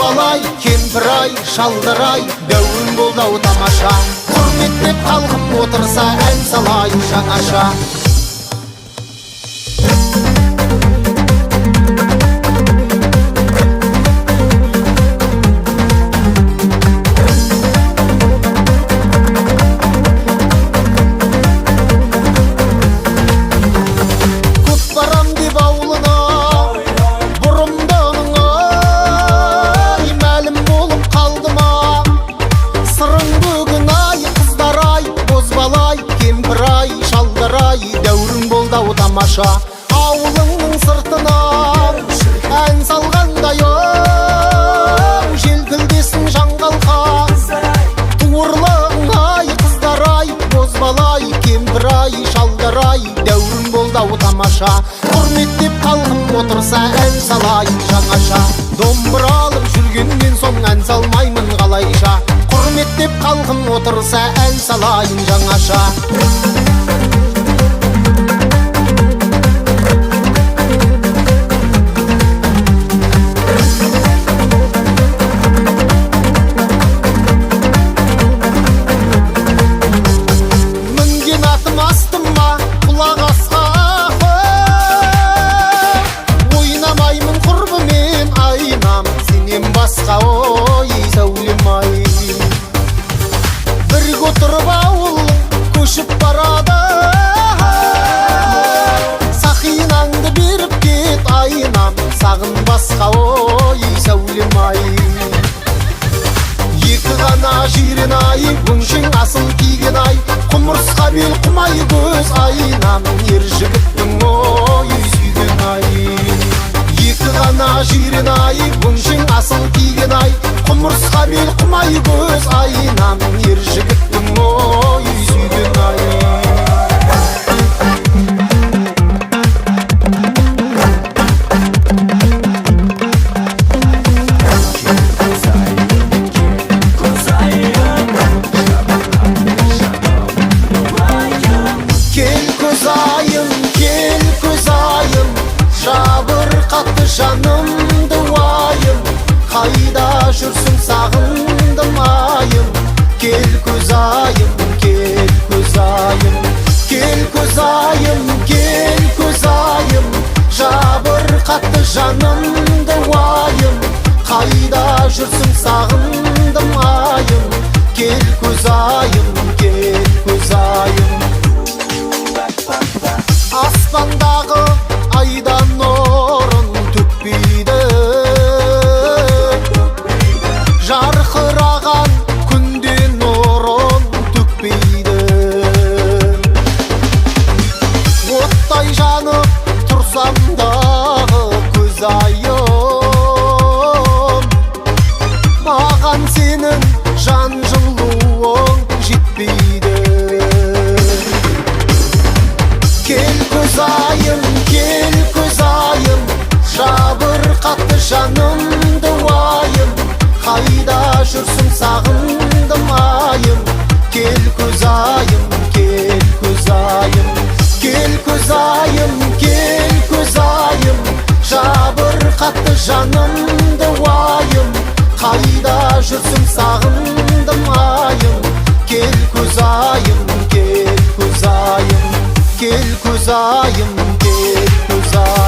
бозбалай, кемпір-ай, шалдар-ай, дәуірің болды-ау тамаша. Құрметтеп халқым отырса, ән салайын жаңаша. Дәуірің болды-ау тамаша. Ауылыңның сыртынан ән салғандай, желкілдесін жаңғалқа. Туырлығың-ай, қыздар-ай, бозбалай, кемпір-ай, шалдар-ай, дәуірің болды-ау тамаша. Құрметтеп халқым отырса, ән салайын жаңаша. Домбыра алып жүргеннен соң ән салмаймын қалайша. Құрметтеп халқым отырса, ән салайын жаңаша. Басқа ой сәулем-ай, бірге отырып ауыл көшіп барады. Сақинаңды беріп кет айнам, сағын басқа ой сәулем-ай. Екі ғана жирен-ай, өңшең асыл киген-ай, құмырсқа бел құмай көз айнам, ер жігіттің ой сүйген-ай. Екі ғана жирен-ай, өңшең асыл киген-ай, құмырсқа бел құмай көз айнам, ер жігіттің ой сүйген-ай. Кел көзайым, кел көзайым, жабырқатты жанымды уайым, қайда жүрсің сағындым айым. Кел көзайым, кел көзайым, кел көзайым, кел көзайым, жабырқатты жанымды уайым, қайда жүрсің сағындым айым. Кел көзайым, кел көзайым. Аспандағы айдан нұрын төкпейді, жарқыраған күнде нұрын төкпейді. Оттай жанып тұрсам дағы көзайым, маған сенің жан жылуың жетпейді. Кел көзайым, кел көзайым, жабырқатты жанымды уайым, қайда жүрсің сағындым айым. Кел көзайым, кел көзайым, кел көзайым, кел көзайым, жабырқатты жанымды уайым, қайда жүрсің сағындым айым. Кел көзайым, кел көзайым, кел көзайым, кел көзайым.